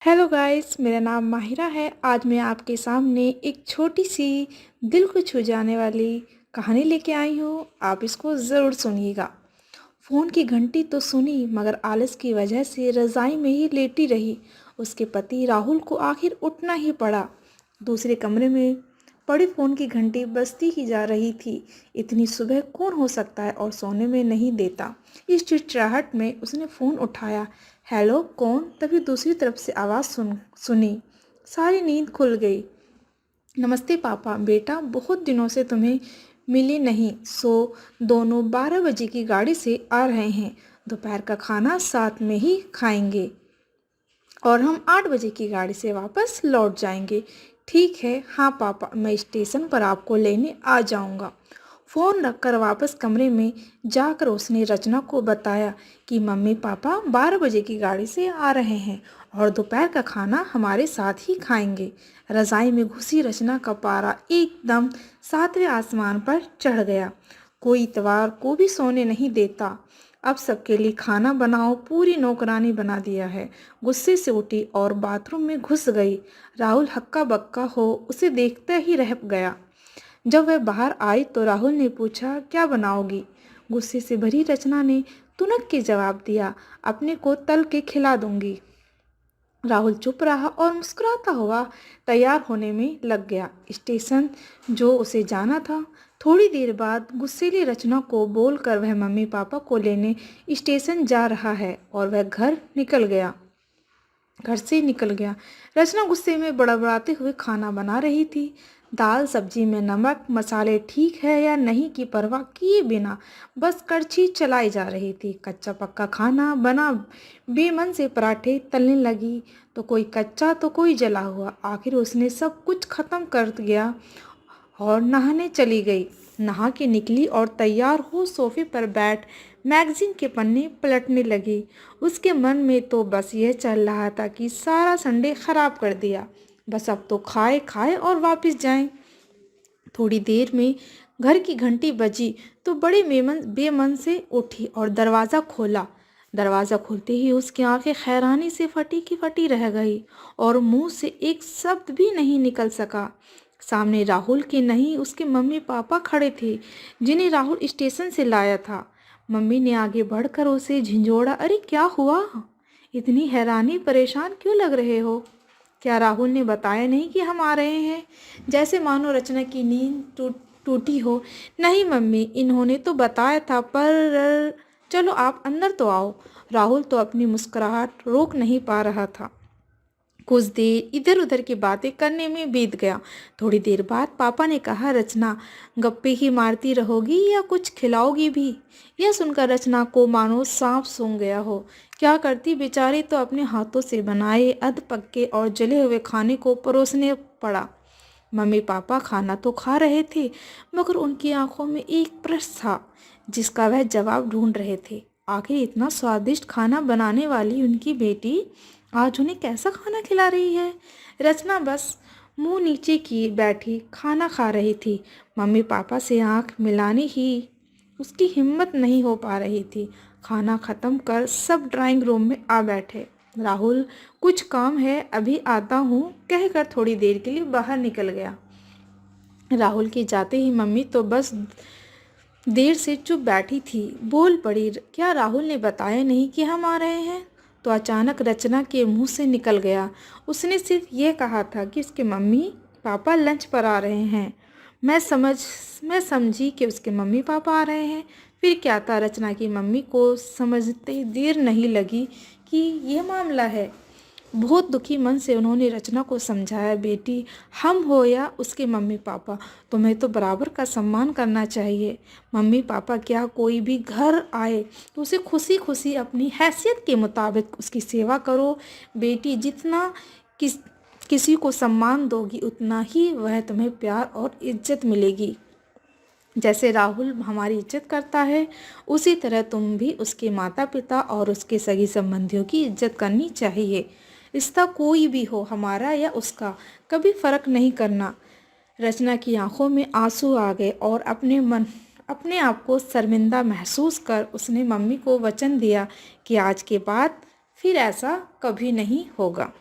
Hello guys, मेरा नाम माहिरा है। आज मैं आपके सामने एक छोटी सी दिल को छू जाने वाली कहानी लेके आई हूँ। आप इसको ज़रूर सुनिएगा। फ़ोन की घंटी तो सुनी, मगर आलस की वजह से रज़ाई में ही लेटी रही। उसके पति राहुल को आखिर उठना ही पड़ा। दूसरे कमरे में पड़ी फ़ोन की घंटी बजती ही जा रही थी। इतनी सुबह कौन हो सकता है और सोने में नहीं देता। इस चिड़चिड़ाहट में उसने फ़ोन उठाया। हेलो, कौन? तभी दूसरी तरफ से आवाज़ सुनी। सारी नींद खुल गई। नमस्ते पापा। बेटा, बहुत दिनों से तुम्हें मिली नहीं। दोनों 12 बजे की गाड़ी से आ रहे हैं। दोपहर का खाना साथ में ही खाएंगे और हम 8 बजे की गाड़ी से वापस लौट जाएंगे। ठीक है। हाँ पापा, मैं स्टेशन पर आपको लेने आ जाऊंगा। फ़ोन रखकर वापस कमरे में जाकर उसने रचना को बताया कि मम्मी पापा 12 बजे की गाड़ी से आ रहे हैं और दोपहर का खाना हमारे साथ ही खाएंगे। रज़ाई में घुसी रचना का पारा एकदम 7वें आसमान पर चढ़ गया। कोई इतवार को भी सोने नहीं देता। अब सबके लिए खाना बनाओ, पूरी नौकरानी बना दिया है। गुस्से से उठी और बाथरूम में घुस गई। राहुल हक्का बक्का हो उसे देखते ही रह गया। जब वह बाहर आई तो राहुल ने पूछा, क्या बनाओगी? गुस्से से भरी रचना ने तुनक के जवाब दिया, अपने को तल के खिला दूंगी। राहुल चुप रहा और मुस्कुराता हुआ तैयार होने में लग गया। स्टेशन जो उसे जाना था। थोड़ी देर बाद गुस्सेली रचना को बोलकर वह मम्मी पापा को लेने स्टेशन जा रहा है और वह घर से निकल गया। रचना गुस्से में बड़बड़ाते हुए खाना बना रही थी। दाल सब्जी में नमक मसाले ठीक है या नहीं की परवाह किए बिना बस कड़छी चलाई जा रही थी। कच्चा पक्का खाना बना। बेमन से पराठे तलने लगी, तो कोई कच्चा तो कोई जला हुआ। आखिर उसने सब कुछ खत्म कर दिया और नहाने चली गई। नहा के निकली और तैयार हो सोफे पर बैठ मैगजीन के पन्ने पलटने लगी। उसके मन में तो बस यह चल रहा था कि सारा संडे खराब कर दिया। बस अब तो खाए खाए और वापस जाएं। थोड़ी देर में घर की घंटी बजी तो बड़े बेमन से उठी और दरवाज़ा खोला। दरवाज़ा खुलते ही उसकी आंखें हैरानी से फटी की फटी रह गई और मुंह से एक शब्द भी नहीं निकल सका। सामने राहुल के नहीं, उसके मम्मी पापा खड़े थे, जिन्हें राहुल स्टेशन से लाया था। मम्मी ने आगे बढ़कर उसे झिंझोड़ा, अरे क्या हुआ? इतनी हैरानी परेशान क्यों लग रहे हो? क्या राहुल ने बताया नहीं कि हम आ रहे हैं? जैसे मानो रचना की नींद टूटी हो। नहीं मम्मी, इन्होंने तो बताया था, पर चलो आप अंदर तो आओ। राहुल तो अपनी मुस्कुराहट रोक नहीं पा रहा था। कुछ देर इधर उधर की बातें करने में बीत गया। थोड़ी देर बाद पापा ने कहा, रचना गप्पे ही मारती रहोगी या कुछ खिलाओगी भी? यह सुनकर रचना को मानो सांप सूंघ गया हो। क्या करती बेचारी, तो अपने हाथों से बनाए अध पक्के और जले हुए खाने को परोसने पड़ा। मम्मी पापा खाना तो खा रहे थे, मगर उनकी आंखों में एक प्रश्न था जिसका वह जवाब ढूंढ रहे थे। आखिर इतना स्वादिष्ट खाना बनाने वाली उनकी बेटी आज उन्हें कैसा खाना खिला रही है? रचना बस मुंह नीचे किए बैठी खाना खा रही थी। मम्मी पापा से आंख मिलाने ही उसकी हिम्मत नहीं हो पा रही थी। खाना खत्म कर सब ड्राइंग रूम में आ बैठे। राहुल, कुछ काम है, अभी आता हूँ कहकर थोड़ी देर के लिए बाहर निकल गया। राहुल के जाते ही मम्मी तो बस देर से चुप बैठी थी। बोल पड़ी, क्या राहुल ने बताया नहीं कि हम आ रहे हैं? तो अचानक रचना के मुंह से निकल गया, उसने सिर्फ ये कहा था कि उसके मम्मी पापा लंच पर आ रहे हैं। मैं समझी कि उसके मम्मी पापा आ रहे हैं। फिर क्या था, रचना की मम्मी को समझते देर नहीं लगी कि यह मामला है। बहुत दुखी मन से उन्होंने रचना को समझाया, बेटी, हम हो या उसके मम्मी पापा, तुम्हें तो बराबर का सम्मान करना चाहिए। मम्मी पापा क्या, कोई भी घर आए तो उसे खुशी खुशी अपनी हैसियत के मुताबिक उसकी सेवा करो। बेटी, जितना किसी को सम्मान दोगी उतना ही वह तुम्हें प्यार और इज्जत मिलेगी। जैसे राहुल हमारी इज्जत करता है, उसी तरह तुम भी उसके माता पिता और उसके सगी संबंधियों की इज्जत करनी चाहिए। रिश्ता कोई भी हो, हमारा या उसका, कभी फर्क नहीं करना। रचना की आंखों में आंसू आ गए और अपने आप को शर्मिंदा महसूस कर उसने मम्मी को वचन दिया कि आज के बाद फिर ऐसा कभी नहीं होगा।